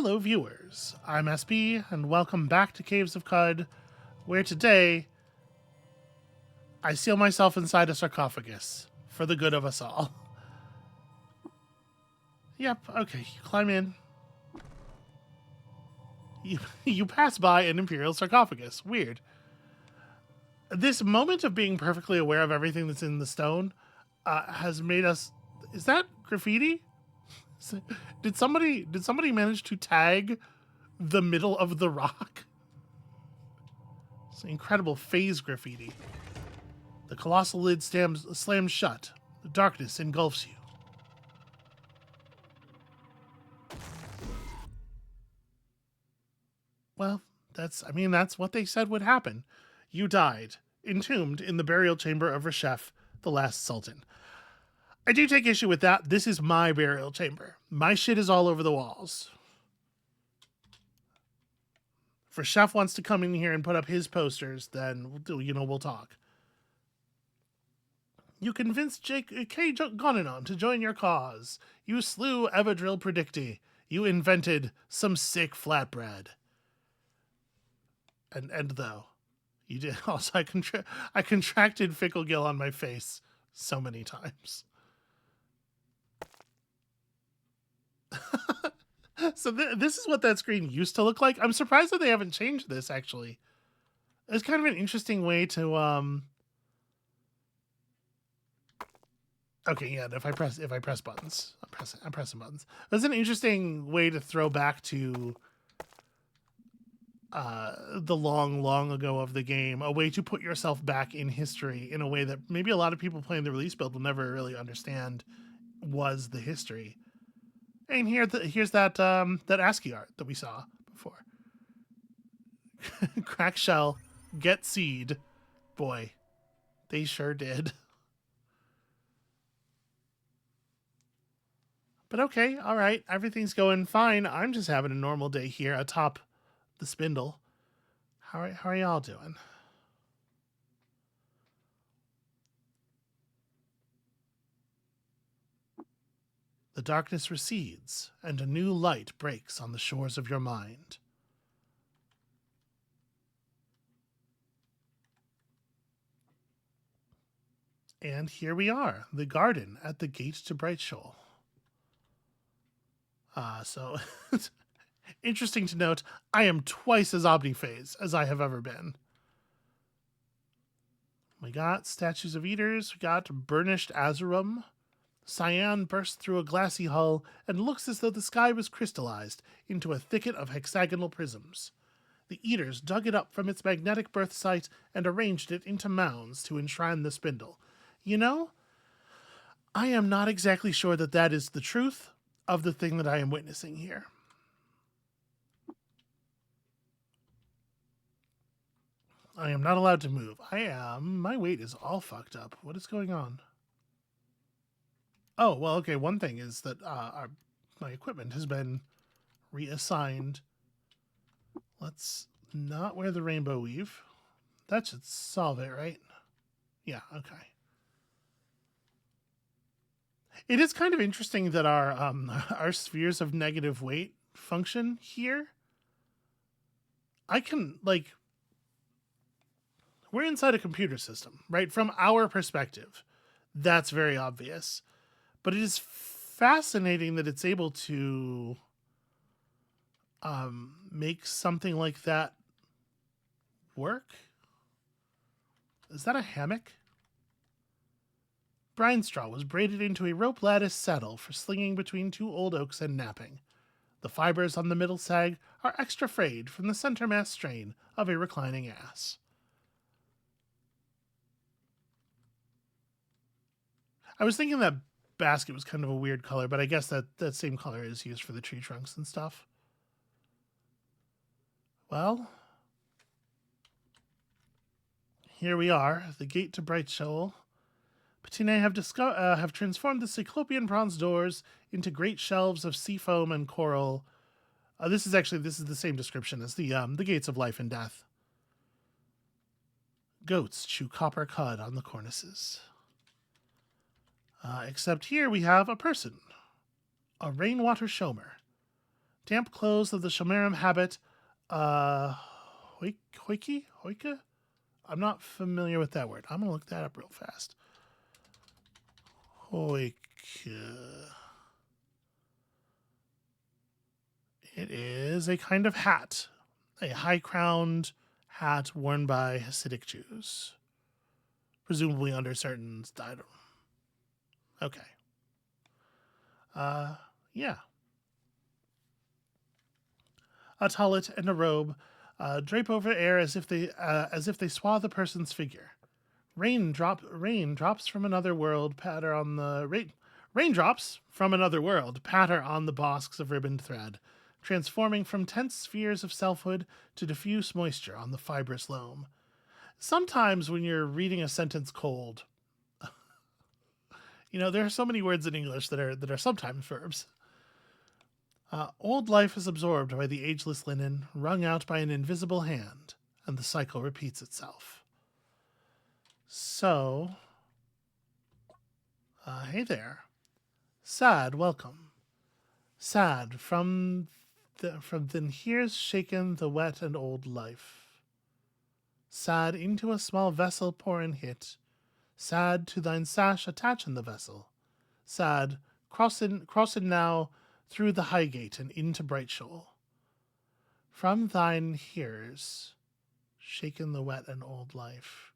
Hello, viewers. I'm SB, and welcome back to Caves of Cud, where today I seal myself inside a sarcophagus for the good of us all. Yep, okay, you climb in. You pass by an Imperial sarcophagus. Weird. This moment of being perfectly aware of everything that's in the stone has made us... Is that graffiti? Did somebody manage to tag the middle of the rock? It's incredible phase graffiti. The colossal lid slams shut. The darkness engulfs you. Well, that's what they said would happen. You died, entombed in the burial chamber of Reshef, the last sultan. I do take issue with that. This is my burial chamber. My shit is all over the walls. If Reshef wants to come in here and put up his posters, then we'll talk. You convinced K. Gonanon to join your cause. You slew Everdrill Predicti. You invented some sick flatbread. And though, you did also. I contracted Fickle Gill on my face so many times. So this is what that screen used to look like. I'm surprised that they haven't changed this, actually. It's kind of an interesting way to okay, yeah, if I press buttons. I'm pressing buttons. That's an interesting way to throw back to the long ago of the game, a way to put yourself back in history in a way that maybe a lot of people playing the release build will never really understand was the history. And here's that ASCII art that we saw before. Crack shell, get seed. Boy, they sure did. But okay, all right, everything's going fine. I'm just having a normal day here atop the spindle. How are y'all doing? The darkness recedes, and a new light breaks on the shores of your mind. And here we are, the garden at the gate to Brightsheol. So interesting to note, I am twice as omniphase as I have ever been. We got statues of eaters, we got burnished azurum. Cyan bursts through a glassy hull and looks as though the sky was crystallized into a thicket of hexagonal prisms. The eaters dug it up from its magnetic birth site and arranged it into mounds to enshrine the spindle. You know, I am not exactly sure that is the truth of the thing that I am witnessing here. I am not allowed to move. My weight is all fucked up. What is going on? Oh, well, okay, one thing is that my equipment has been reassigned. Let's not wear the rainbow weave. That should solve it, right? Yeah, okay. It is kind of interesting that our spheres of negative weight function here. I can, like... We're inside a computer system, right? From our perspective, that's very obvious. But it is fascinating that it's able to make something like that work. Is that a hammock? Brine straw was braided into a rope lattice saddle for slinging between two old oaks and napping. The fibers on the middle sag are extra frayed from the center mass strain of a reclining ass. I was thinking that basket was kind of a weird color, but I guess that same color is used for the tree trunks and stuff. Well, here we are, the gate to Brightsheol. Patine have transformed the cyclopean bronze doors into great shelves of sea foam and coral. This is the same description as the gates of life and death. Goats chew copper cud on the cornices. Except here we have a person, a rainwater shomer. Damp clothes of the Shomerim habit. Hoike? I'm not familiar with that word. I'm going to look that up real fast. Hoike. It is a kind of hat. A high-crowned hat worn by Hasidic Jews. Presumably under certain... I don't... Okay. Yeah. A tallit and a robe drape over air as if they swathe a person's figure. Raindrops from another world patter on the raindrops from another world patter on the bosks of ribboned thread, transforming from tense spheres of selfhood to diffuse moisture on the fibrous loam. Sometimes when you're reading a sentence cold, there are so many words in English that are sometimes verbs. Old life is absorbed by the ageless linen, wrung out by an invisible hand, and the cycle repeats itself. So, hey there. Sad, welcome. Sad, from then here's shaken the wet and old life. Sad, into a small vessel pour and hit. Sad, to thine sash attach in the vessel. Sad, crossin now through the high gate and into Brightsheol. From thine hearers, shaken the wet and old life.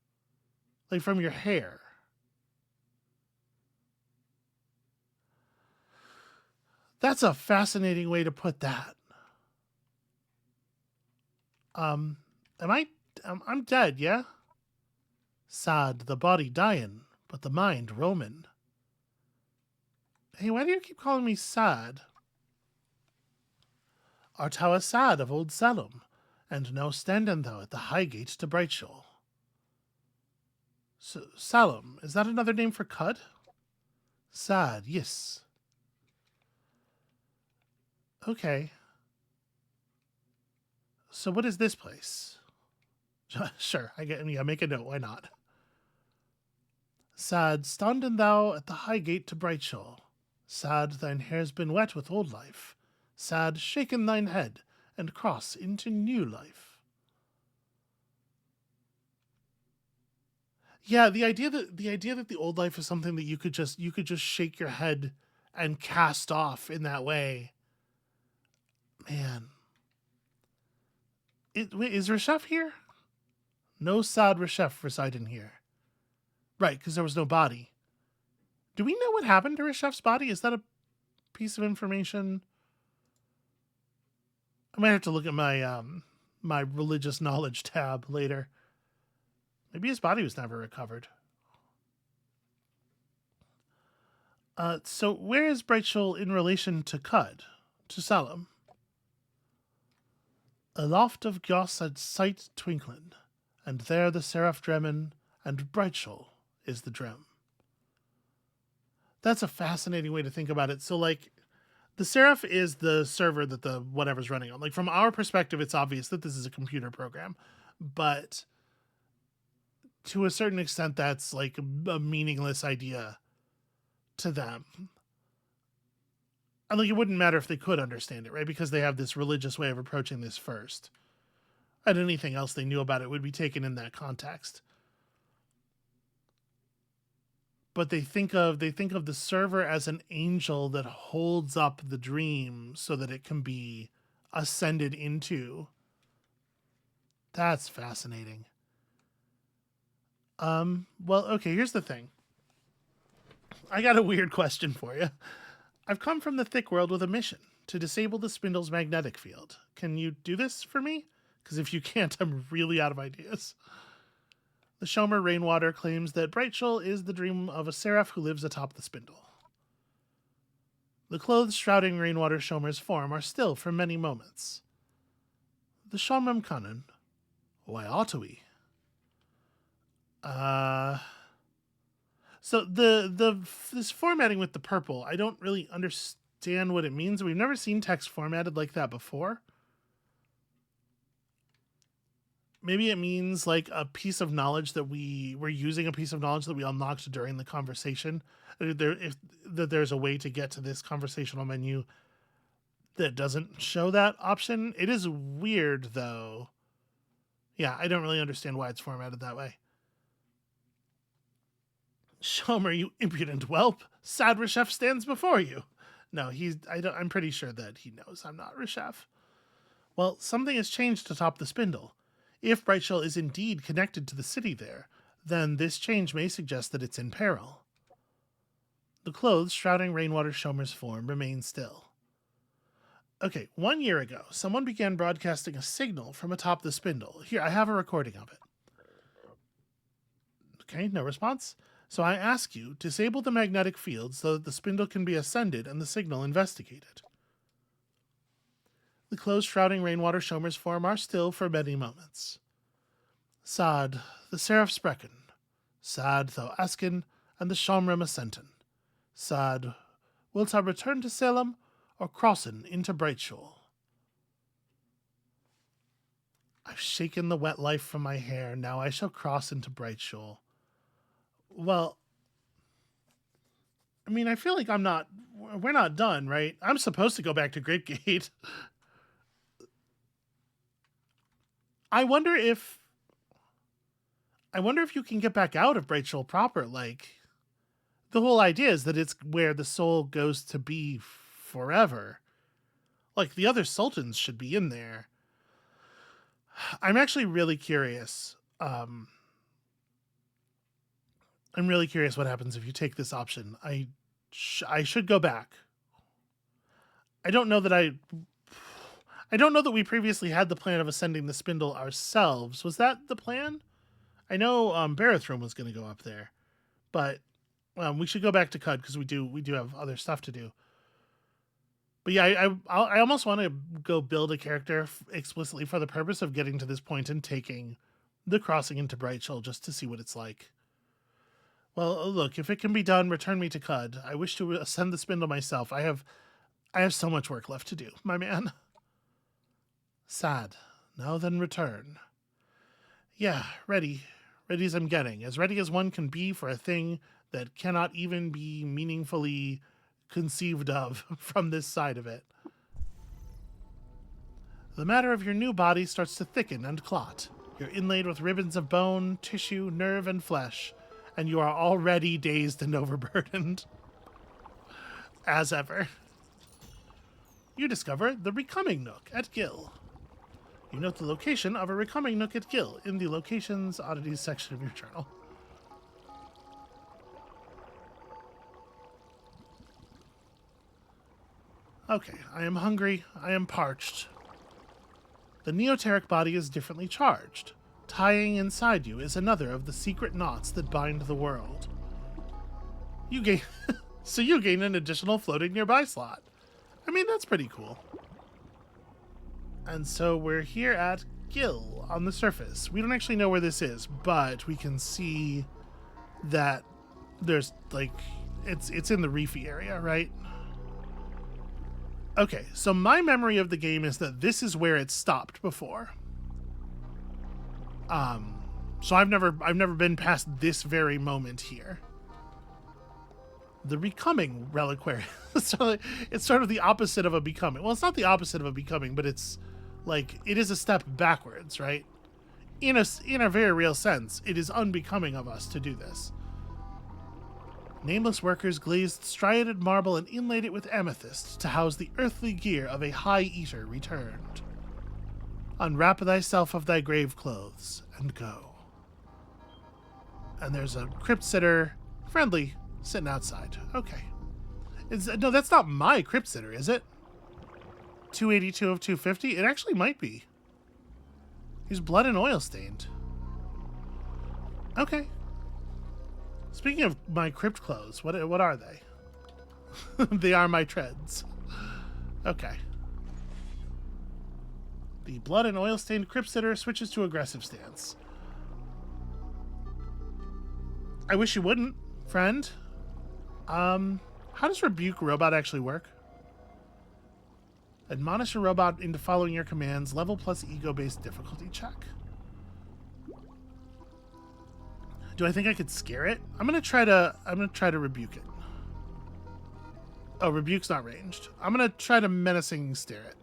Like from your hair. That's a fascinating way to put that. I'm dead, yeah? Sad, the body dying, but the mind roaming. Hey, why do you keep calling me sad? Art thou a sad of old Salem, and now standing thou at the high gate to Brightsheol. Salem, is that another name for Cud? Sad, yes. Okay. So what is this place? Sure, make a note, why not? Sad, standen thou at the high gate to Brightsheol. Sad, thine hair's been wet with old life. Sad, shaken thine head, and cross into new life. Yeah, the idea that the old life is something that you could just shake your head and cast off in that way. Man. Wait, is Reshef here? No sad Reshef residing here. Right, because there was no body. Do we know what happened to Reshef's body? Is that a piece of information? I might have to look at my my religious knowledge tab later. Maybe his body was never recovered. So where is Brightsheol in relation to Cud? To Salem? Aloft of Gos at sight twinkling, and there the seraph dremin, and Brightsheol is the drem. That's a fascinating way to think about it. So, like, the Seraph is the server that the whatever's running on. Like, from our perspective, it's obvious that this is a computer program. But to a certain extent, that's, like, a meaningless idea to them. And, like, it wouldn't matter if they could understand it, right? Because they have this religious way of approaching this first. And anything else they knew about it would be taken in that context. But they think of the server as an angel that holds up the dream so that it can be ascended into. That's fascinating. Well, okay, here's the thing. I got a weird question for you. I've come from the thick world with a mission to disable the spindle's magnetic field. Can you do this for me? Because if you can't, I'm really out of ideas. The Shomer Rainwater claims that Brightsheol is the dream of a seraph who lives atop the spindle. The clothes shrouding Rainwater Shomer's form are still for many moments. The Shomem Kanan. Why ought we? So this formatting with the purple, I don't really understand what it means. We've never seen text formatted like that before. Maybe it means like a piece of knowledge that we're using a piece of knowledge that we unlocked during the conversation. That there's a way to get to this conversational menu that doesn't show that option. It is weird, though. Yeah, I don't really understand why it's formatted that way. Shomer, you impudent whelp. Sad Reshef stands before you. No, I'm pretty sure that he knows I'm not Reshef. Well, something has changed atop the spindle. If Brightsheol is indeed connected to the city there, then this change may suggest that it's in peril. The clothes shrouding Rainwater Shomer's form remain still. Okay, 1 year ago, someone began broadcasting a signal from atop the spindle. Here, I have a recording of it. Okay, no response. So I ask you, disable the magnetic field so that the spindle can be ascended and the signal investigated. The clothes shrouding Rainwater Shomer's form are still for many moments. Sad, the Seraph Sprechen. Sad, thou Askin, and the Shomrim Ascenten. Sad, wilt thou return to Salem, or crossen into Brightsheol? I've shaken the wet life from my hair, now I shall cross into Brightsheol. Well, I mean, I feel like we're not done, right? I'm supposed to go back to Grapegate. I wonder if you can get back out of Brightsheol proper. Like, the whole idea is that it's where the soul goes to be forever. Like, the other sultans should be in there. I'm actually really curious. I'm really curious what happens if you take this option. I should go back. I don't know that we previously had the plan of ascending the spindle ourselves. Was that the plan? I know Barathrum was going to go up there, but we should go back to Cud because we do have other stuff to do. But yeah, I almost want to go build a character explicitly for the purpose of getting to this point and taking the crossing into Brightsheol just to see what it's like. Well, look, if it can be done, return me to Cud. I wish to ascend the spindle myself. I have so much work left to do, my man. Sad. Now then return. Yeah, ready. Ready as I'm getting. As ready as one can be for a thing that cannot even be meaningfully conceived of from this side of it. The matter of your new body starts to thicken and clot. You're inlaid with ribbons of bone, tissue, nerve, and flesh, and you are already dazed and overburdened. As ever. You discover the Recoming Nook at Gil. You note the location of a Recoming Nook at Gil in the Locations Oddities section of your journal. Okay, I am hungry. I am parched. The neoteric body is differently charged. Tying inside you is another of the secret knots that bind the world. You gain so you gain an additional floating nearby slot. I mean, that's pretty cool. And so we're here at Gil on the surface. We don't actually know where this is, but we can see that there's like it's in the reefy area, right? Okay, so my memory of the game is that this is where it stopped before. So I've never been past this very moment here. The Recoming Reliquary. So it's sort of the opposite of a becoming. Well, it's not the opposite of a becoming, but it's like it is a step backwards, right? In a very real sense, it is unbecoming of us to do this. Nameless workers glazed striated marble and inlaid it with amethyst to house the earthly gear of a high eater returned. Unwrap thyself of thy grave clothes and go. And there's a crypt sitter, friendly, sitting outside. Okay. No, that's not my crypt sitter, is it? 282 of 250? It actually might be. He's blood and oil stained. Okay. Speaking of my crypt clothes, what are they? They are my treads. Okay. The blood and oil stained crypt sitter switches to aggressive stance. I wish you wouldn't, friend. How does rebuke robot actually work? Admonish a robot into following your commands. Level plus ego-based difficulty check. Do I think I could scare it? I'm gonna try to rebuke it. Oh, rebuke's not ranged. I'm gonna try to menacing stare it.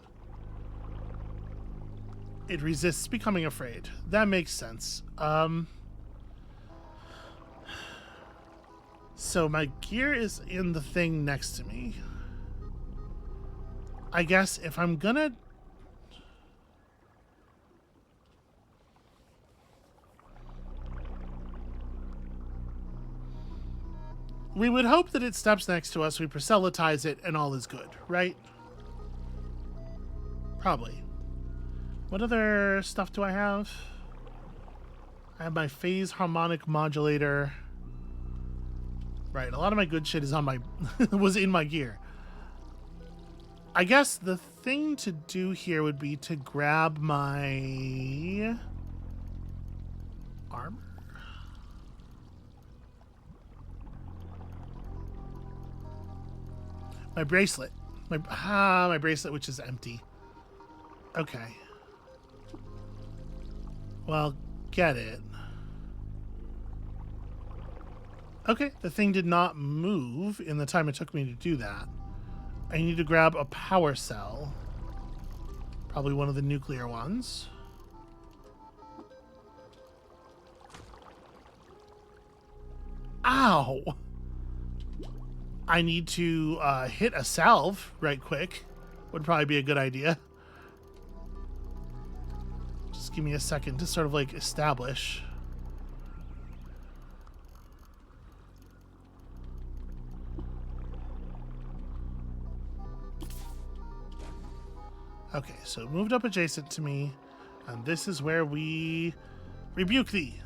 It resists becoming afraid. That makes sense. So my gear is in the thing next to me. I guess if I'm gonna... We would hope that it steps next to us, we proselytize it, and all is good, right? Probably. What other stuff do I have? I have my phase harmonic modulator. Right, a lot of my good shit is on my... was in my gear. I guess the thing to do here would be to grab my... armor? My bracelet. My bracelet, which is empty. Okay. Well, get it. Okay, the thing did not move in the time it took me to do that. I need to grab a power cell. Probably one of the nuclear ones. Ow! I need to hit a salve right quick. Would probably be a good idea. Just give me a second to sort of like establish. Okay, so it moved up adjacent to me, and this is where we rebuke thee.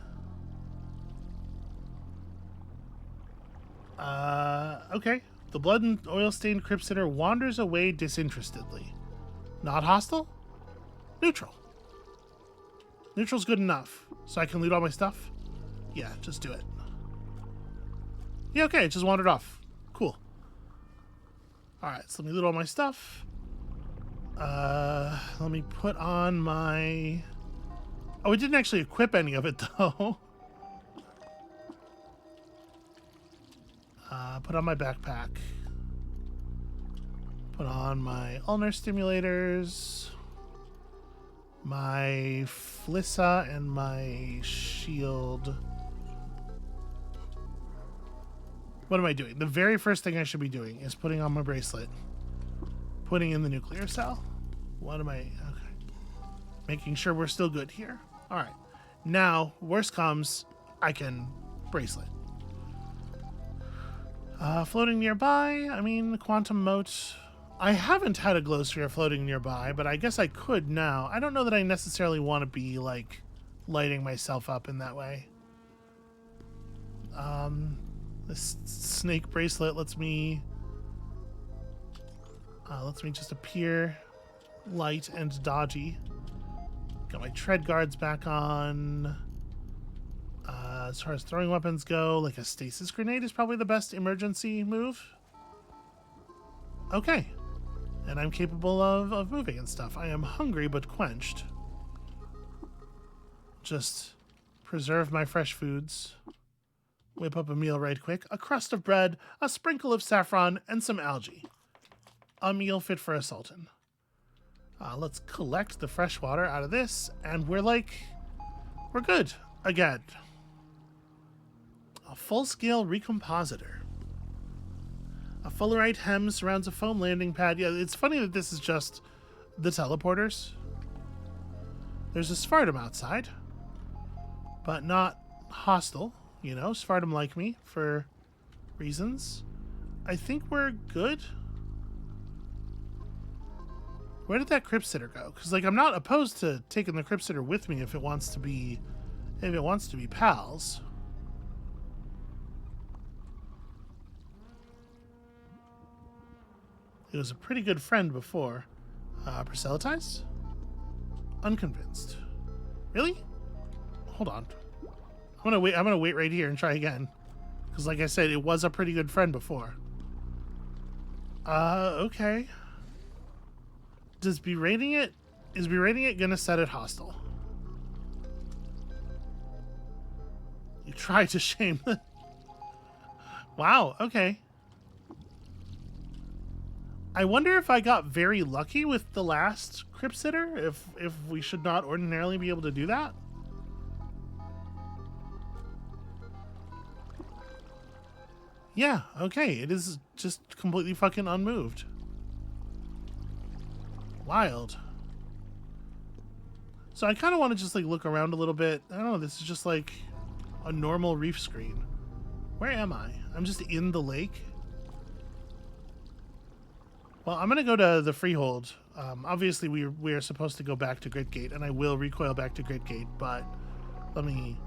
Okay. The blood and oil-stained crypt sitter wanders away disinterestedly. Not hostile? Neutral. Neutral's good enough. So I can loot all my stuff? Yeah, just do it. Yeah, okay, it just wandered off. Cool. Alright, so let me loot all my stuff. Let me put on my... Oh, we didn't actually equip any of it, though. Put on my backpack. Put on my ulnar stimulators. My Flissa and my shield. What am I doing? The very first thing I should be doing is putting on my bracelet. Putting in the nuclear cell. What am I... Okay. Making sure we're still good here. Alright. Now, worst comes, I can bracelet. Floating nearby, I mean, quantum mote. I haven't had a glow sphere floating nearby, but I guess I could now. I don't know that I necessarily want to be, like, lighting myself up in that way. This snake bracelet lets me just appear light and dodgy. Got my tread guards back on. As far as throwing weapons go, like a stasis grenade is probably the best emergency move. Okay. And I'm capable of moving and stuff. I am hungry but quenched. Just preserve my fresh foods. Whip up a meal right quick. A crust of bread, a sprinkle of saffron, and some algae. A meal fit for a sultan. Let's collect the fresh water out of this, and we're good again. A full-scale recompositor. A fullerite hem surrounds a foam landing pad. Yeah, it's funny that this is just the teleporters. There's a Spartum outside, but not hostile. You know, Spartum like me for reasons. I think we're good. Where did that crypt sitter go? Because, like, I'm not opposed to taking the crypt sitter with me if it wants to be pals. It was a pretty good friend before. Proselytize? Unconvinced. Really? Hold on. I'm gonna wait right here and try again. Because like I said, it was a pretty good friend before. Okay. Is berating it gonna set it hostile? You tried to shame the... Wow, okay. I wonder if I got very lucky with the last crypt sitter, if we should not ordinarily be able to do that. Yeah, okay, it is just completely fucking unmoved. Wild. So I kind of want to just like look around a little bit. I don't know, this is just like a normal reef screen. Where am I? I'm just in the lake. Well, I'm gonna go to the Freehold. Obviously, we are supposed to go back to Gritgate, and I will recoil back to Gritgate. But let me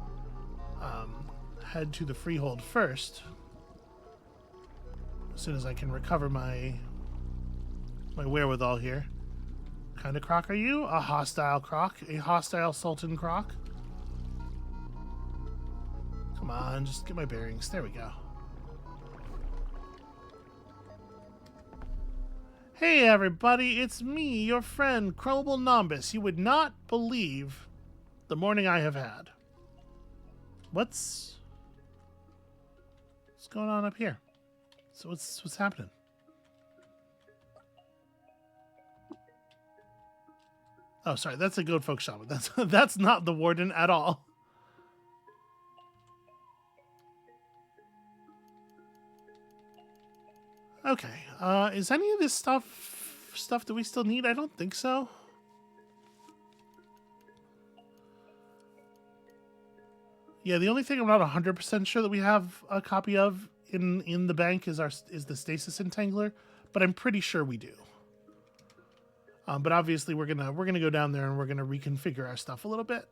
head to the Freehold first, as soon as I can recover my wherewithal here. What kind of croc are you? A hostile croc, a hostile Sultan croc. Come on, just get my bearings. There we go. Hey everybody, it's me, your friend, Crowable Nombus. You would not believe the morning I have had. What's going on up here? So what's happening? Oh, sorry, that's a goat folk shaman. That's not the warden at all. Okay, is any of this stuff that we still need? I don't think so. Yeah, the only thing I'm not 100% sure that we have a copy of in the bank is the stasis entangler, but I'm pretty sure we do. But obviously we're gonna go down there and we're gonna reconfigure our stuff a little bit.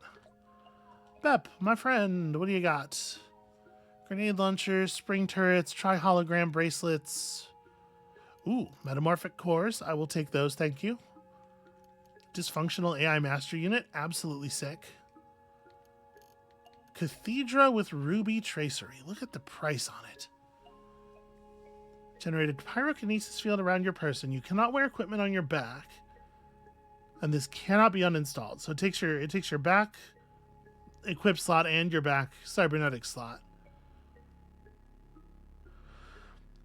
Bep, my friend, what do you got? Grenade launchers, spring turrets, tri-hologram bracelets. Ooh, metamorphic cores. I will take those, thank you. Dysfunctional AI master unit. Absolutely sick. Cathedra with ruby tracery. Look at the price on it. Generated pyrokinesis field around your person. You cannot wear equipment on your back. And this cannot be uninstalled. So it takes your back equip slot and your back cybernetic slot.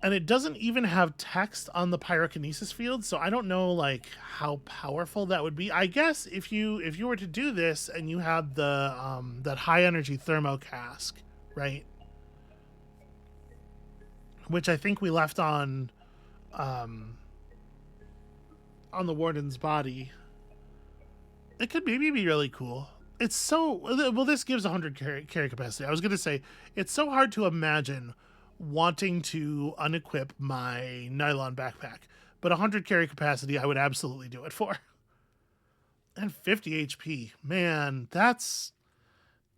And it doesn't even have text on the pyrokinesis field, so I don't know like how powerful that would be. I guess if you were to do this and you had the that high energy thermo cask, right? Which I think we left on the warden's body. It could maybe be really cool. It's so well. This gives 100 carry capacity. I was gonna say it's so hard to imagine wanting to unequip my nylon backpack, but 100 carry capacity I would absolutely do it for. And 50 HP, man, that's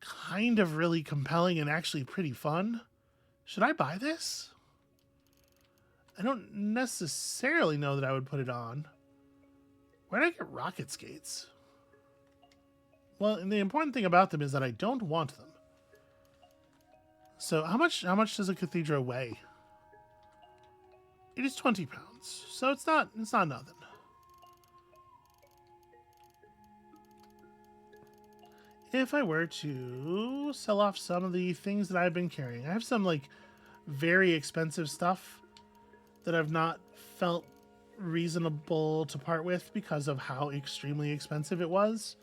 kind of really compelling and actually pretty fun. Should I buy this? I don't necessarily know that I would put it on. Where did I get rocket skates? Well, and the important thing about them is that I don't want them. So how much does a cathedra weigh? It is 20 pounds. So it's not nothing. If I were to sell off some of the things that I've been carrying, I have some like very expensive stuff that I've not felt reasonable to part with because of how extremely expensive it was.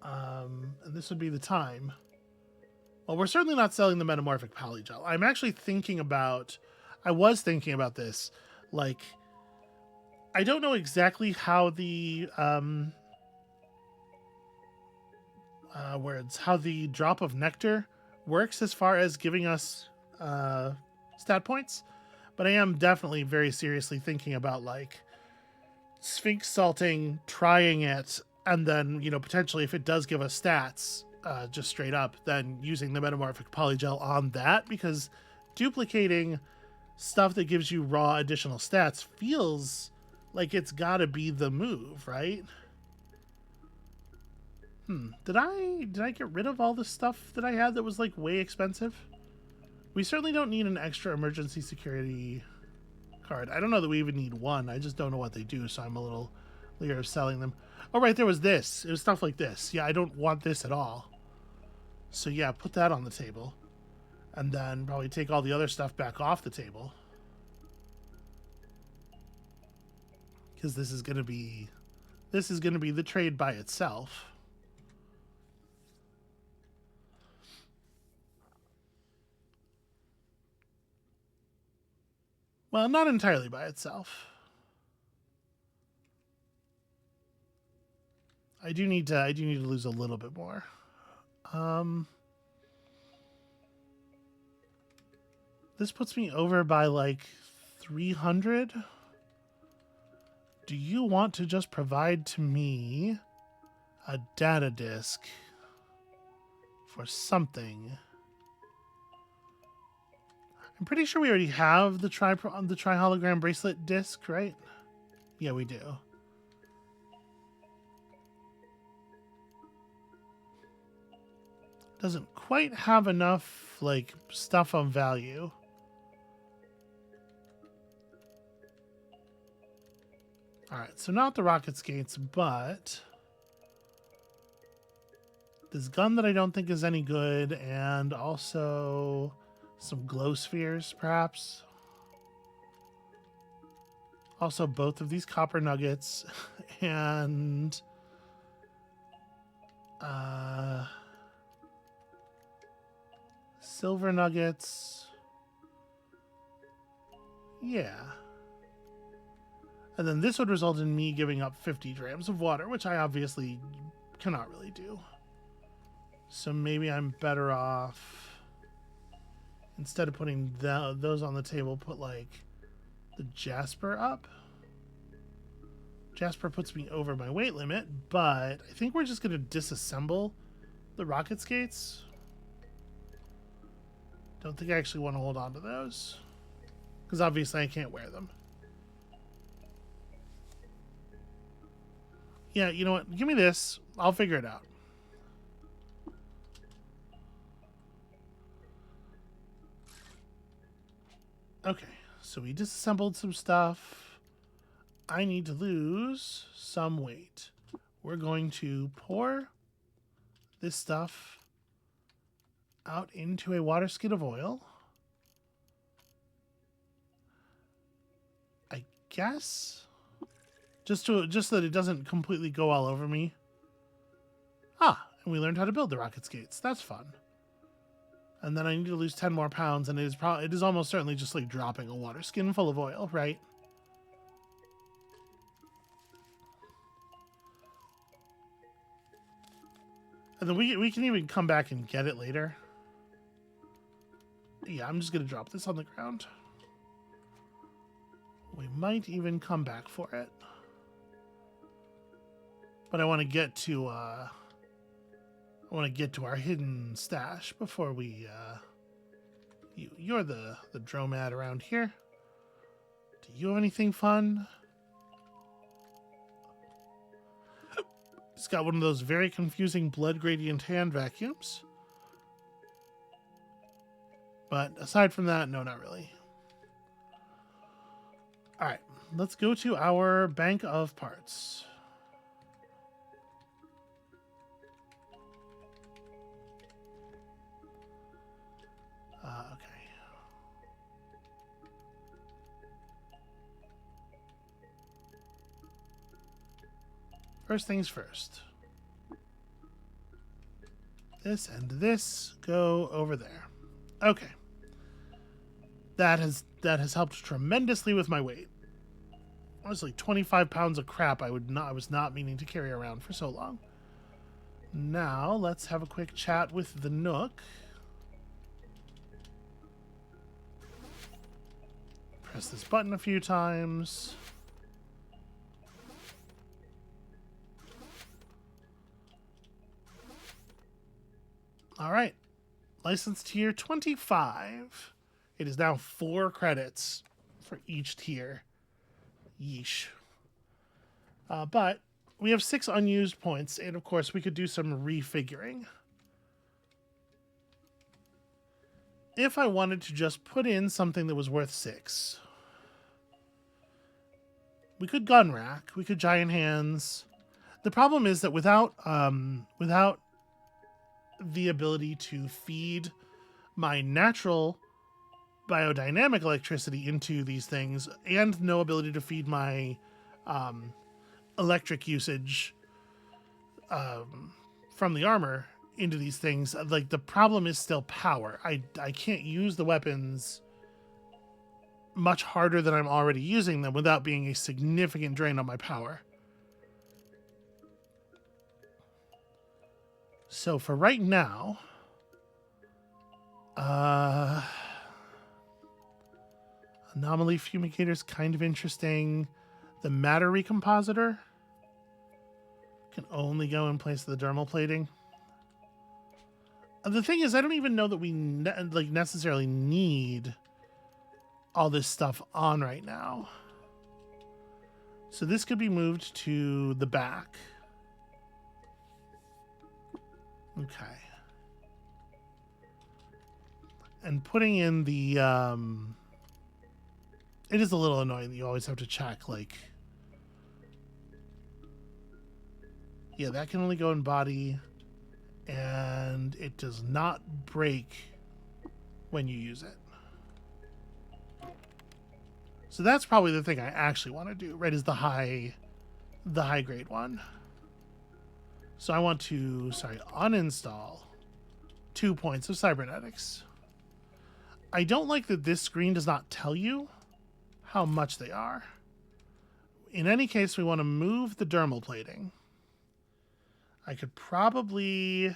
And this would be the time. Well, we're certainly not selling the metamorphic polygel. I'm actually I was thinking about this. Like, I don't know exactly how the, how the drop of nectar works as far as giving us, stat points. But I am definitely very seriously thinking about, like, Sphinx salting, trying it, and then, potentially if it does give us stats, just straight up, then using the metamorphic polygel on that, because duplicating stuff that gives you raw additional stats feels like it's gotta be the move, right? Did I get rid of all the stuff that I had that was like way expensive? We certainly don't need an extra emergency security card. I don't know that we even need one. I just don't know what they do, so I'm a little leery of selling them. Oh, right, there was this. It was stuff like this. Yeah, I don't want this at all. So yeah, put that on the table. And then probably take all the other stuff back off the table. because this is gonna be the trade by itself. Well, not entirely by itself. I do need to lose a little bit more. This puts me over by like 300. Do you want to just provide to me a data disk for something? I'm pretty sure we already have the tri-hologram bracelet disc, right? Yeah, we do. Doesn't quite have enough, like, stuff of value. Alright, so not the rocket skates, but this gun that I don't think is any good, and also some glow spheres, perhaps. Also, both of these copper nuggets, and silver nuggets. Yeah. And then this would result in me giving up 50 grams of water, which I obviously cannot really do. So maybe I'm better off, instead of putting those on the table, put like the Jasper up. Jasper puts me over my weight limit, but I think we're just going to disassemble the rocket skates. Don't think I actually want to hold on to those, because obviously I can't wear them. Yeah, you know what? Give me this. I'll figure it out. Okay, so we disassembled some stuff. I need to lose some weight. We're going to pour this stuff out into a water skid of oil. I guess just so that it doesn't completely go all over me. Ah, and we learned how to build the rocket skates. That's fun. And then I need to lose 10 more pounds, and it is almost certainly just like dropping a water skin full of oil, right? And then we can even come back and get it later. Yeah, I'm just going to drop this on the ground. We might even come back for it. But I want to get to our hidden stash before we you're the dromad around here. Do you have anything fun? It's got one of those very confusing blood gradient hand vacuums. But aside from that, no, not really. All right, let's go to our bank of parts. Okay. First things first. This and this go over there. Okay. That has helped tremendously with my weight. Honestly, 25 pounds of crap I was not meaning to carry around for so long. Now, let's have a quick chat with the Nook. Press this button a few times. All right. License tier 25. It is now 4 credits for each tier. Yeesh. But we have 6 unused points, and of course we could do some refiguring. If I wanted to just put in something that was worth 6, we could gun rack, we could giant hands. The problem is that without the ability to feed my natural biodynamic electricity into these things, and no ability to feed my electric usage from the armor into these things. Like, the problem is still power. I can't use the weapons much harder than I'm already using them without being a significant drain on my power. So for right now, anomaly fumigator is kind of interesting. The matter recompositor can only go in place of the dermal plating. The thing is, I don't even know that we necessarily need all this stuff on right now. So this could be moved to the back. Okay. And putting in the... it is a little annoying that you always have to check, like... Yeah, that can only go in body. And it does not break when you use it. So that's probably the thing I actually want to do, right, is the high grade one. So I want to, uninstall 2 points of cybernetics. I don't like that this screen does not tell you how much they are. In any case, we want to move the dermal plating. I could probably...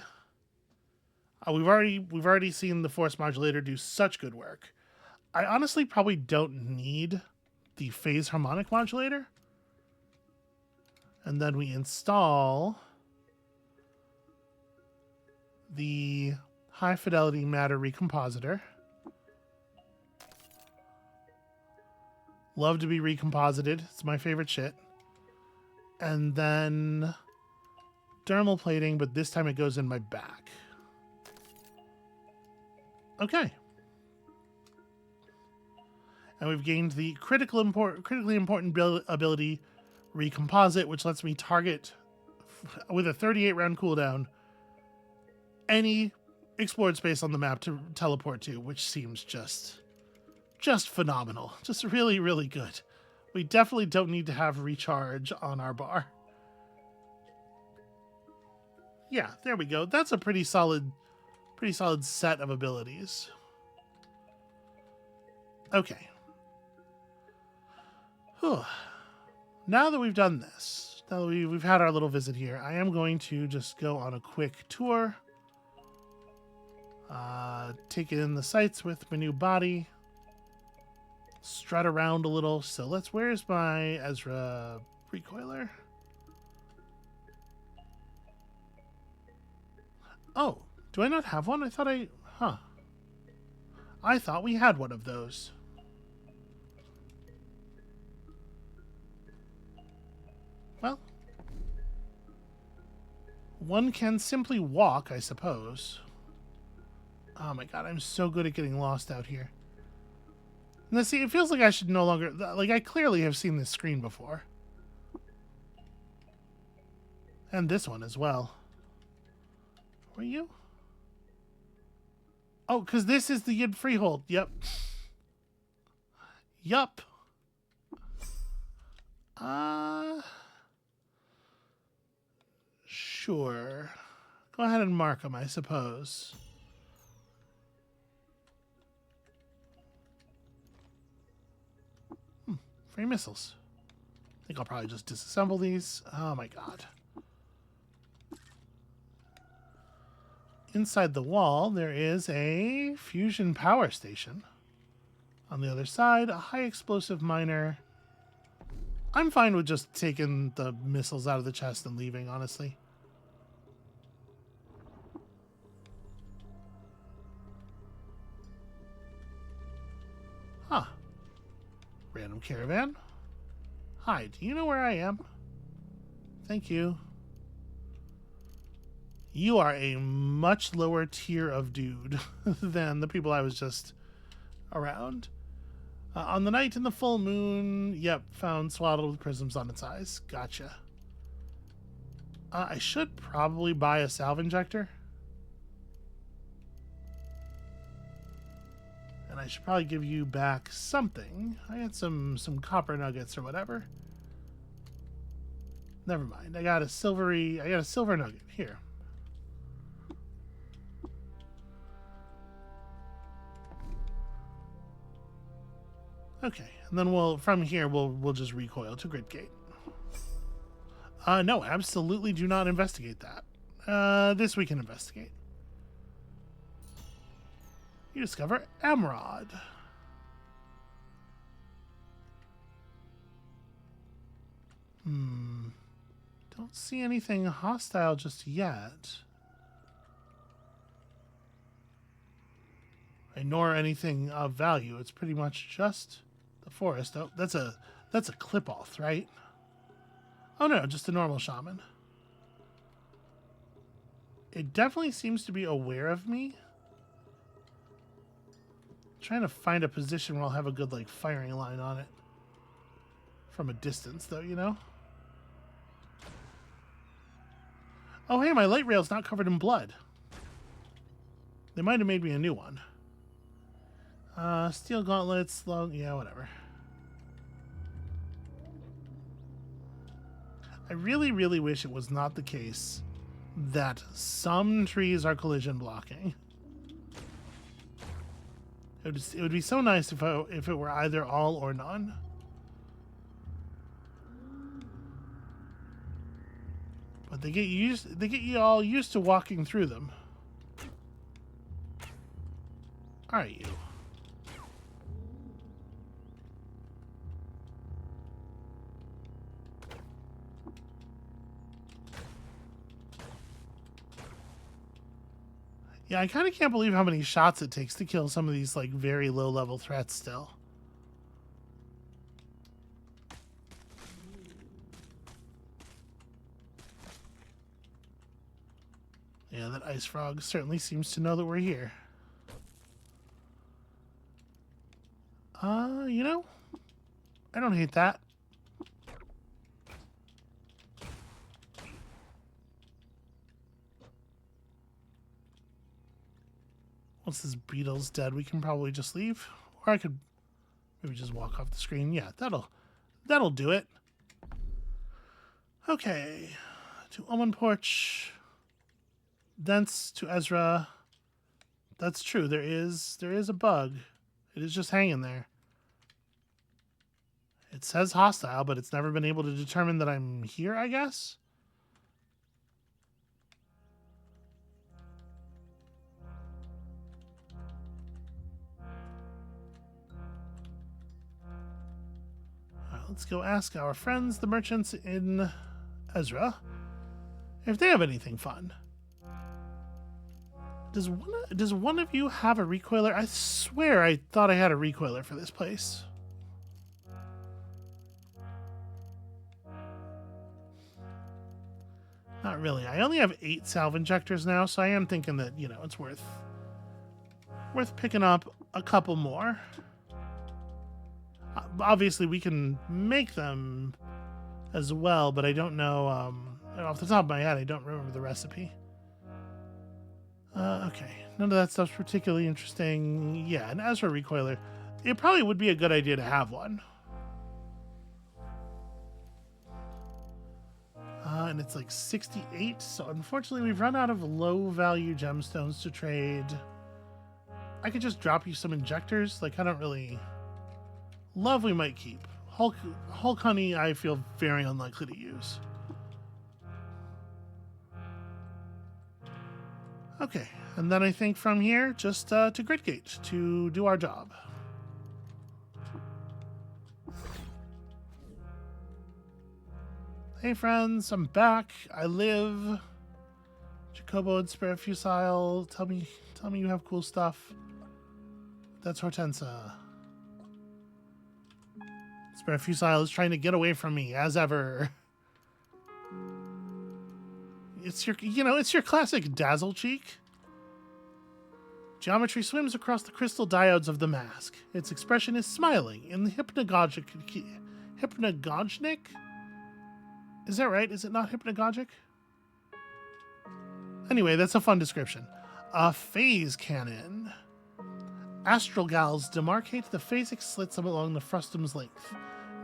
we've already seen the force modulator do such good work. I honestly probably don't need the phase harmonic modulator. And then we install the high fidelity matter recompositor. Love to be recomposited. It's my favorite shit. And then dermal plating, but this time it goes in my back. Okay. And we've gained the critically important ability Recomposite, which lets me target with a 38 round cooldown any explored space on the map to teleport to, which seems just phenomenal. Just really, really good. We definitely don't need to have recharge on our bar. Yeah, there we go. That's a pretty solid set of abilities. Okay. Whew. Now that we've done this, now that we've had our little visit here, I am going to just go on a quick tour. Take in the sights with my new body. Strut around a little. So where's my Ezra recoiler? Oh, do I not have one? I thought I thought we had one of those. Well, one can simply walk, I suppose. Oh my god, I'm so good at getting lost out here. Now see, it feels like I should no longer... Like, I clearly have seen this screen before. And this one as well. Were you? Oh, because this is the Yid Freehold. Yep. Yup. Sure. Go ahead and mark them, I suppose. Free missiles. I think I'll probably just disassemble these. Oh my god. Inside the wall, there is a fusion power station. On the other side, a high explosive miner. I'm fine with just taking the missiles out of the chest and leaving, honestly. Huh. Random caravan. Hi, do you know where I am? Thank you. You are a much lower tier of dude than the people I was just around. On the night in the full moon, yep, found swaddled with prisms on its eyes. Gotcha. I should probably buy a salve injector. And I should probably give you back something. I had some copper nuggets or whatever. Never mind. I got a silver nugget. Here. Okay, and then from here we'll just recoil to Gridgate. No, absolutely do not investigate that. This we can investigate. You discover Emerald. Don't see anything hostile just yet. Nor anything of value. It's pretty much just the forest. Oh, that's a clip-off, right? Oh no, just a normal shaman. It definitely seems to be aware of me. I'm trying to find a position where I'll have a good like firing line on it. From a distance though, you know? Oh hey, my light rail's not covered in blood. They might have made me a new one. Steel gauntlets, yeah, whatever. I really, really wish it was not the case that some trees are collision blocking. It would be so nice if it were either all or none. But they get you all used to walking through them. All right, you. Yeah, I kind of can't believe how many shots it takes to kill some of these, like, very low-level threats still. Yeah, that ice frog certainly seems to know that we're here. You know, I don't hate that. Once this beetle's dead, we can probably just leave. Or I could maybe just walk off the screen. Yeah, that'll do it. Okay. To Omen Porch. Thence to Ezra. That's true. There is a bug. It is just hanging there. It says hostile, but it's never been able to determine that I'm here, I guess. Let's go ask our friends, the merchants in Ezra, if they have anything fun. Does one of you have a recoiler? I swear I thought I had a recoiler for this place. Not really. I only have 8 salve injectors now, so I am thinking that, you know, it's worth picking up a couple more. Obviously, we can make them as well, but I don't know, off the top of my head, I don't remember the recipe. Okay, none of that stuff's particularly interesting. Yeah, an Ezra recoiler. It probably would be a good idea to have one. And it's like 68, so unfortunately we've run out of low-value gemstones to trade. I could just drop you some injectors. Like, I don't really... Love we might keep. Hulk honey I feel very unlikely to use. Okay, and then I think from here, just to Gridgate to do our job. Hey friends, I'm back. I live. Jacobo and Spare Fusile, tell me you have cool stuff. That's Hortensia. Spare Fusile is trying to get away from me, as ever. It's your classic dazzle cheek. Geometry swims across the crystal diodes of the mask. Its expression is smiling in the hypnagogic. Hypnagogic? Is that right? Is it not hypnagogic? Anyway, that's a fun description. A phase cannon. Astral gals demarcate the phasic slits along the frustum's length.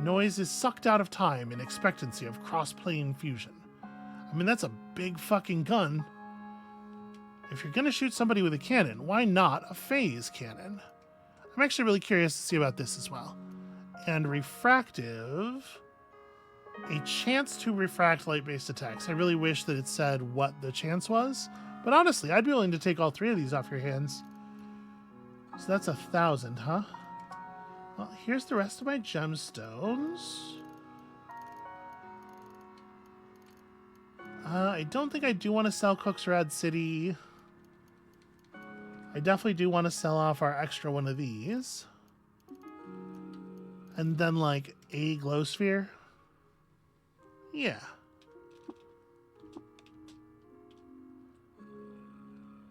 Noise is sucked out of time in expectancy of cross-plane fusion. I mean, that's a big fucking gun. If you're going to shoot somebody with a cannon, why not a phase cannon? I'm actually really curious to see about this as well. And refractive, a chance to refract light-based attacks. I really wish that it said what the chance was, but honestly, I'd be willing to take all 3 of these off your hands. So that's 1,000, huh? Well, here's the rest of my gemstones. I don't think I do want to sell Cook's Rad City. I definitely do want to sell off our extra one of these. And then, like, a glow sphere. Yeah.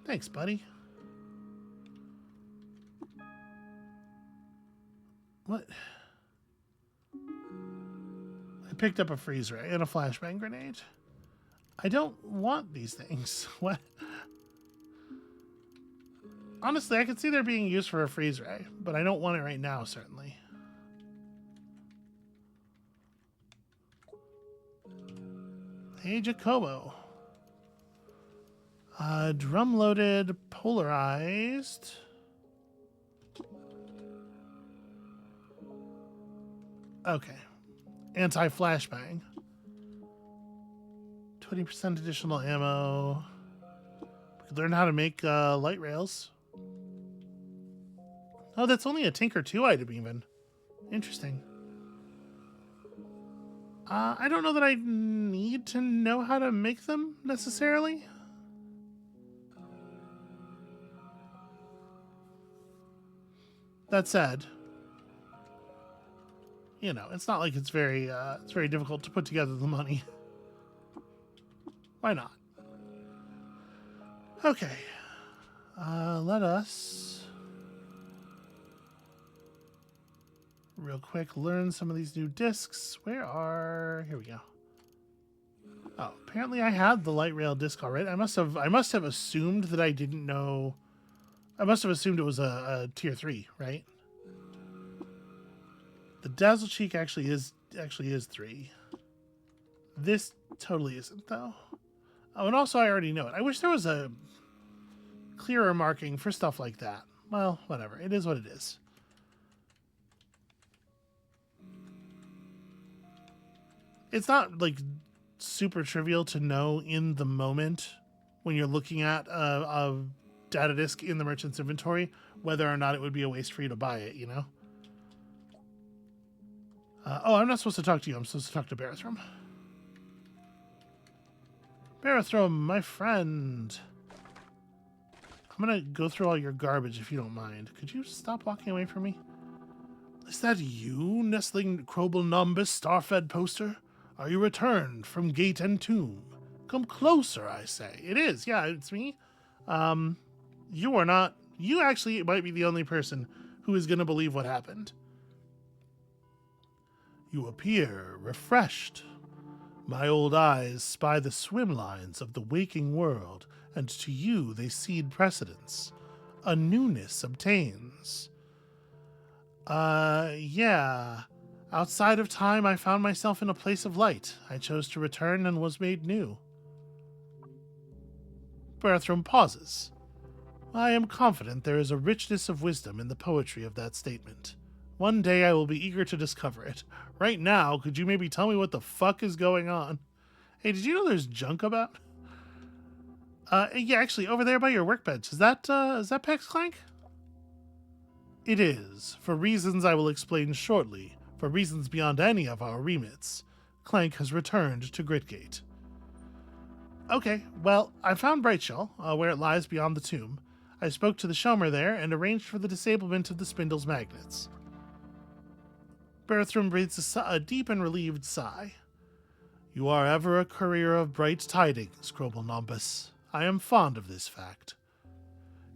Thanks, buddy. What? I picked up a freeze ray and a flashbang grenade. I don't want these things. What? Honestly, I could see they're being used for a freeze ray, but I don't want it right now, certainly. Hey, Jacobo. Drum-loaded, polarized. Okay. Anti-flashbang. 20% additional ammo. We could learn how to make light rails. Oh, that's only a Tinker 2 item even. Interesting. I don't know that I need to know how to make them, necessarily. That said, you know, it's not like it's very difficult to put together the money. Why not? Okay. Let us real quick learn some of these new discs. Here we go. Oh, apparently I had the light rail disc already. I must have assumed that I didn't know. I must have assumed it was a tier 3, right? The Dazzle Cheek actually is 3. This totally isn't, though. Oh, and also I already know it. I wish there was a clearer marking for stuff like that. Well, whatever. It is what it is. It's not, like, super trivial to know in the moment when you're looking at a data disk in the merchant's inventory whether or not it would be a waste for you to buy it, you know? Oh, I'm not supposed to talk to you. I'm supposed to talk to Barathrum. Barathrum, my friend. I'm going to go through all your garbage if you don't mind. Could you stop walking away from me? Is that you, nestling Krobelnombus Starfed poster? Are you returned from gate and tomb? Come closer, I say. It is. Yeah, it's me. You are not. You actually might be the only person who is going to believe what happened. You appear refreshed. My old eyes spy the swim lines of the waking world, and to you they cede precedence. A newness obtains. Yeah. Outside of time, I found myself in a place of light. I chose to return and was made new. Berthram pauses. I am confident there is a richness of wisdom in the poetry of that statement. One day I will be eager to discover it. Right now, could you maybe tell me what the fuck is going on? Hey, did you know there's junk about? Yeah, actually, over there by your workbench. Is that Pex Clank? It is, for reasons I will explain shortly. For reasons beyond any of our remits, Clank has returned to Gritgate. Okay, well, I found Brightsheol, where it lies beyond the tomb. I spoke to the Shomer there and arranged for the disablement of the spindle's magnets. Berthram breathes a deep and relieved sigh. You are ever a courier of bright tidings, Krobelnombus. I am fond of this fact.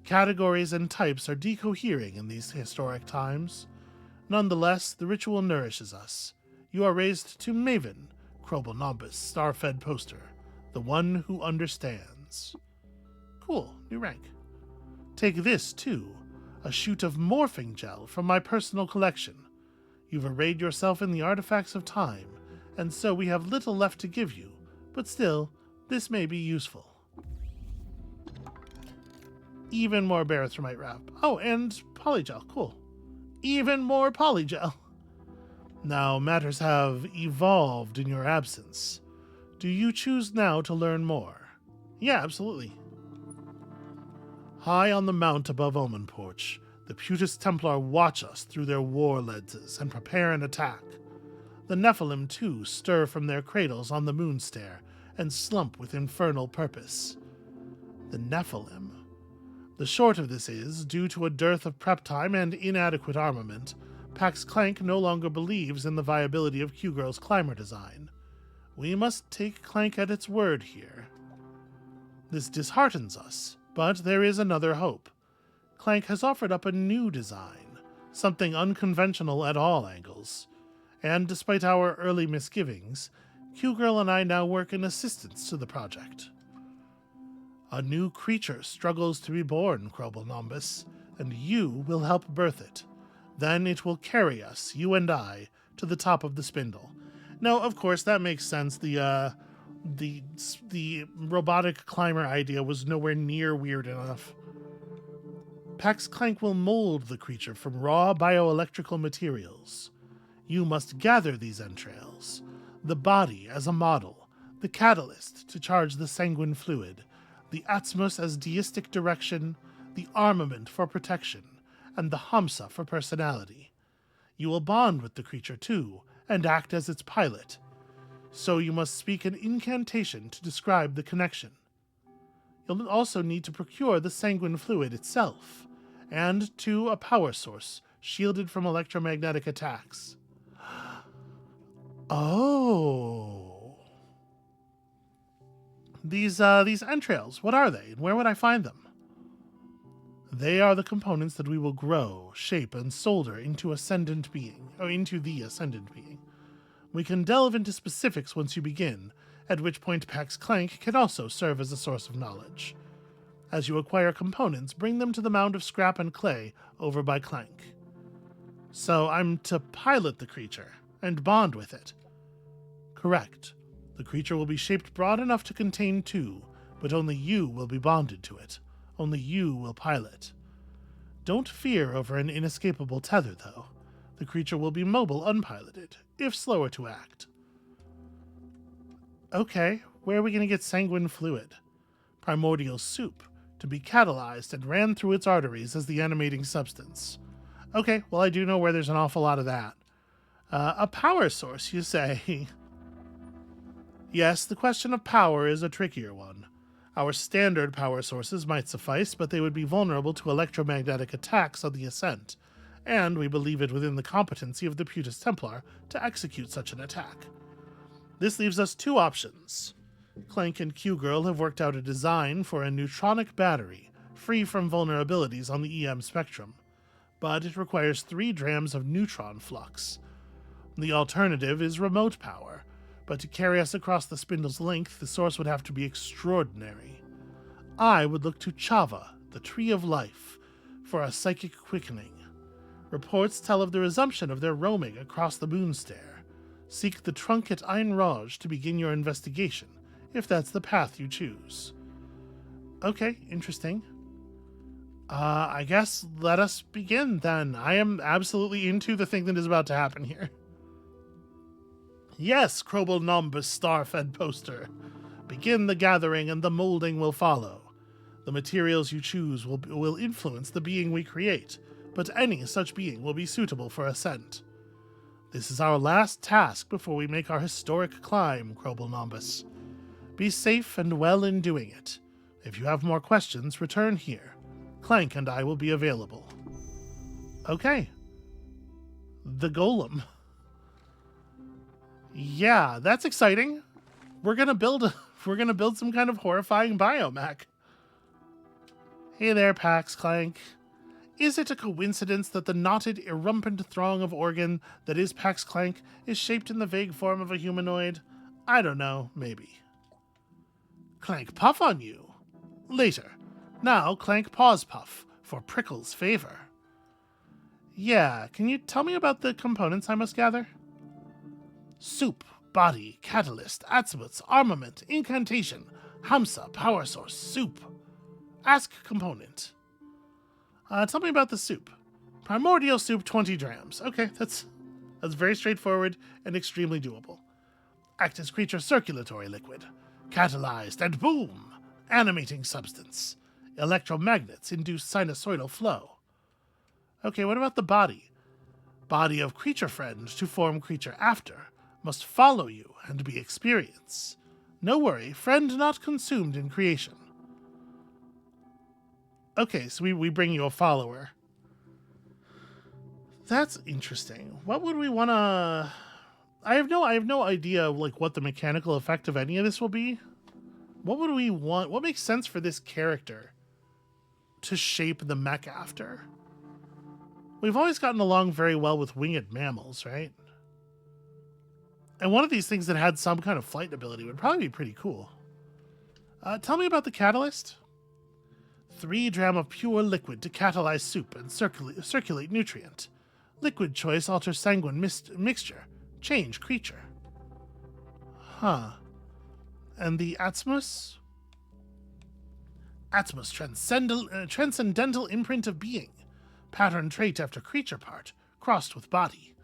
Categories and types are decohering in these historic times. Nonetheless, the ritual nourishes us. You are raised to Maven, Krobelnombus, Starfed Poster, the one who understands. Cool, new rank. Take this, too, a shoot of morphing gel from my personal collection. You've arrayed yourself in the artifacts of time, and so we have little left to give you, but still, this may be useful. Even more Barathermite wrap. Oh, and polygel. Cool. Even more polygel. Now, matters have evolved in your absence. Do you choose now to learn more? Yeah, absolutely. High on the mount above Omen Porch, the Putis Templar watch us through their war lenses and prepare an attack. The Nephilim, too, stir from their cradles on the moonstair and slump with infernal purpose. The Nephilim. The short of this is, due to a dearth of prep time and inadequate armament, Pax Clank no longer believes in the viability of Q-Girl's climber design. We must take Clank at its word here. This disheartens us, but there is another hope. Clank has offered up a new design, something unconventional at all angles. And despite our early misgivings, Q-Girl and I now work in assistance to the project. A new creature struggles to be born, Krobelnombus, and you will help birth it. Then it will carry us, you and I, to the top of the spindle. Now, of course, that makes sense. The robotic climber idea was nowhere near weird enough. Pax Clank will mold the creature from raw bioelectrical materials. You must gather these entrails, the body as a model, the catalyst to charge the sanguine fluid, the Atmos as deistic direction, the armament for protection, and the Hamsa for personality. You will bond with the creature too, and act as its pilot. So you must speak an incantation to describe the connection. You'll also need to procure the sanguine fluid itself, and a power source shielded from electromagnetic attacks. Oh. These entrails, what are they, and where would I find them? They are the components that we will grow, shape, and solder into the ascendant being. We can delve into specifics once you begin, at which point Pax Clank can also serve as a source of knowledge. As you acquire components, bring them to the mound of scrap and clay over by Clank. So I'm to pilot the creature and bond with it. Correct. The creature will be shaped broad enough to contain two, but only you will be bonded to it. Only you will pilot. Don't fear over an inescapable tether, though. The creature will be mobile unpiloted, if slower to act. Okay, where are we going to get sanguine fluid? Primordial soup, to be catalyzed and ran through its arteries as the animating substance. Okay, well I do know where there's an awful lot of that. A power source, you say? Yes, the question of power is a trickier one. Our standard power sources might suffice, but they would be vulnerable to electromagnetic attacks on the Ascent, and we believe it within the competency of the Putis Templar to execute such an attack. This leaves us two options. Clank and Q-Girl have worked out a design for a neutronic battery, free from vulnerabilities on the EM spectrum, but it requires 3 drams of neutron flux. The alternative is remote power, but to carry us across the spindle's length, the source would have to be extraordinary. I would look to Chava, the Tree of Life, for a psychic quickening. Reports tell of the resumption of their roaming across the moonstair. Seek the trunk at Ain Raj to begin your investigation, if that's the path you choose. Okay, interesting. I guess let us begin then. I am absolutely into the thing that is about to happen here. Yes, Krobelnombus star-fed poster. Begin the gathering and the molding will follow. The materials you choose will influence the being we create, but any such being will be suitable for Ascent. This is our last task before we make our historic climb, Krobelnombus. Be safe and well in doing it. If you have more questions, return here. Clank and I will be available. Okay. The golem. Yeah, that's exciting. We're gonna build some kind of horrifying biomech. Hey there, Pax Clank. Is it a coincidence that the knotted, irrumpant throng of organ that is Pax Clank is shaped in the vague form of a humanoid? I don't know, maybe. Clank puff on you. Later. Now Clank pause puff for Prickle's favor. Yeah, can you tell me about the components I must gather? Soup, body, catalyst, azimuths, armament, incantation, Hamsa, power source, soup. Ask component. Tell me about the soup. Primordial soup, 20 drams. Okay, that's very straightforward and extremely doable. Act as creature circulatory liquid. Catalyzed and boom! Animating substance. Electromagnets induce sinusoidal flow. Okay, what about the body? Body of creature friend to form creature after. Must follow you and be experience. No worry, friend not consumed in creation. Okay, so we bring you a follower. That's interesting. What would we want to... I have no idea like what the mechanical effect of any of this will be. What would we want? What makes sense for this character to shape the mech after? We've always gotten along very well with winged mammals, right? And one of these things that had some kind of flight ability would probably be pretty cool. Tell me about the catalyst. 3 dram of pure liquid to catalyze soup and circulate nutrient. Liquid choice alters sanguine mixture. Change creature. Huh. And the Atmos? Atmos, transcendental imprint of being. Pattern trait after creature part, crossed with body.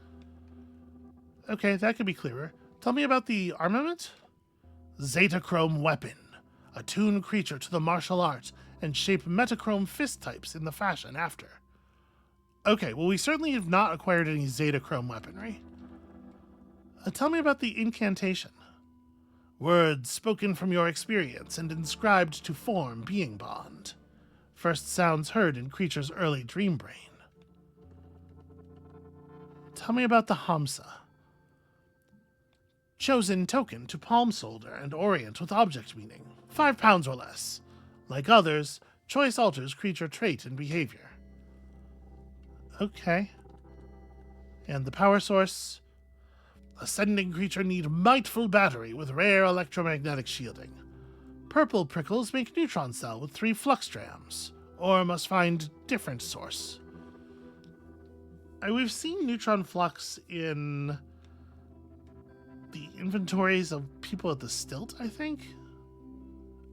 Okay, that could be clearer. Tell me about the armament. Zetachrome weapon. Attune creature to the martial art and shape metachrome fist types in the fashion after. Okay, well we certainly have not acquired any Zetachrome weaponry. Tell me about the incantation. Words spoken from your experience and inscribed to form being bond. First sounds heard in creature's early dream brain. Tell me about the Hamsa. Chosen token to palm solder and orient with object meaning. 5 pounds or less. Like others, choice alters creature trait and behavior. Okay. And the power source? Ascending creature need mightful battery with rare electromagnetic shielding. Purple prickles make neutron cell with 3 flux drams, or must find different source. We've seen neutron flux in the inventories of people at the Stilt, I think.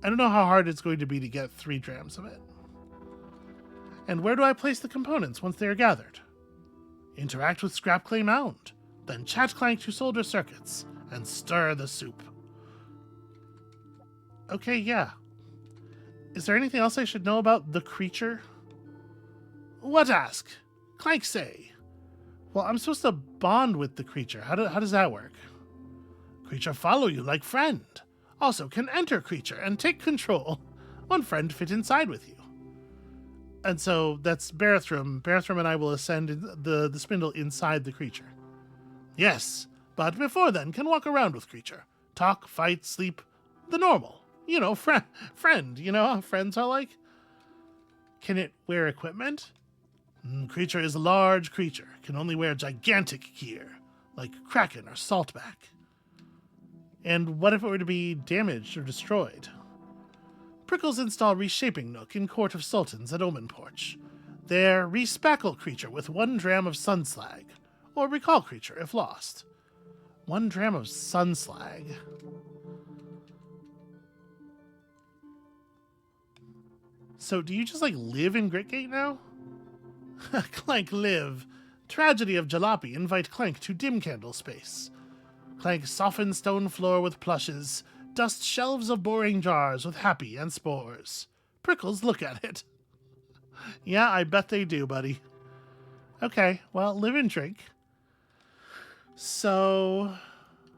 I don't know how hard it's going to be to get 3 drams of it. And where do I place the components once they are gathered? Interact with Scrap Clay Mound. Then chat clank to solder circuits, and stir the soup. Okay, yeah. Is there anything else I should know about the creature? What ask? Clank say. Well, I'm supposed to bond with the creature. How does that work? Creature follow you like friend. Also can enter creature and take control. One friend fit inside with you. And so that's Barathrum. Barathrum and I will ascend the spindle inside the creature. Yes, but before then can walk around with creature. Talk, fight, sleep. The normal. You know, friend. You know how friends are like? Can it wear equipment? Creature is a large creature. Can only wear gigantic gear. Like Kraken or Saltback. And what if it were to be damaged or destroyed? Prickles install Reshaping Nook in Court of Sultans at Omen Porch. There, respackle creature with 1 dram of sun slag. Or recall creature if lost. 1 dram of sun slag. So do you just like live in Gritgate now? Clank live. Tragedy of Jalopy invite Clank to dim candle space. Clank soften stone floor with plushes. Dust shelves of boring jars with happy and spores. Prickles look at it. Yeah, I bet they do, buddy. Okay, well, live and drink. So,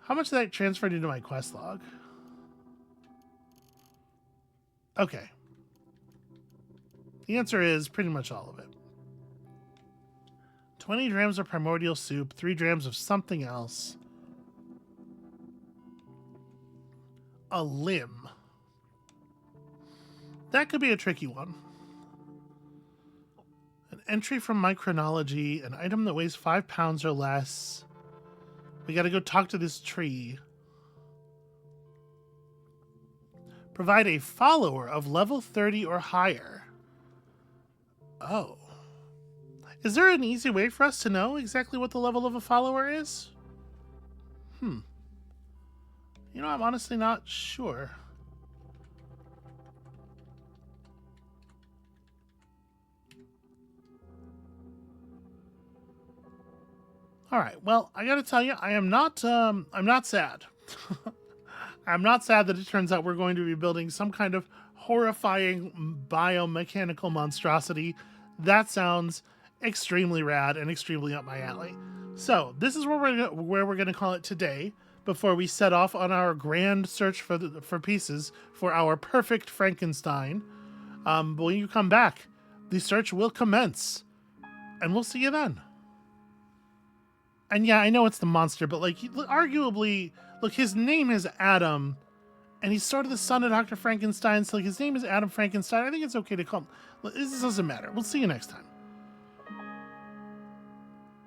how much of that transferred into my quest log? Okay. The answer is pretty much all of it. 20 drams of primordial soup, 3 drams of something else. A limb. That could be a tricky one. An entry from my chronology, an item that weighs 5 pounds or less. We gotta go talk to this tree. Provide a follower of level 30 or higher. Oh. Is there an easy way for us to know exactly what the level of a follower is? You know, I'm honestly not sure. All right. Well, I got to tell you, I'm not sad. I'm not sad that it turns out we're going to be building some kind of horrifying biomechanical monstrosity. That sounds extremely rad and extremely up my alley. So this is where we're gonna call it today. Before we set off on our grand search for pieces for our perfect Frankenstein. But when you come back, the search will commence, and we'll see you then. And yeah, I know it's the monster, but like, arguably, look, his name is Adam, and he's sort of the son of Dr. Frankenstein, so like, his name is Adam Frankenstein. I think it's okay to call him. This doesn't matter. We'll see you next time.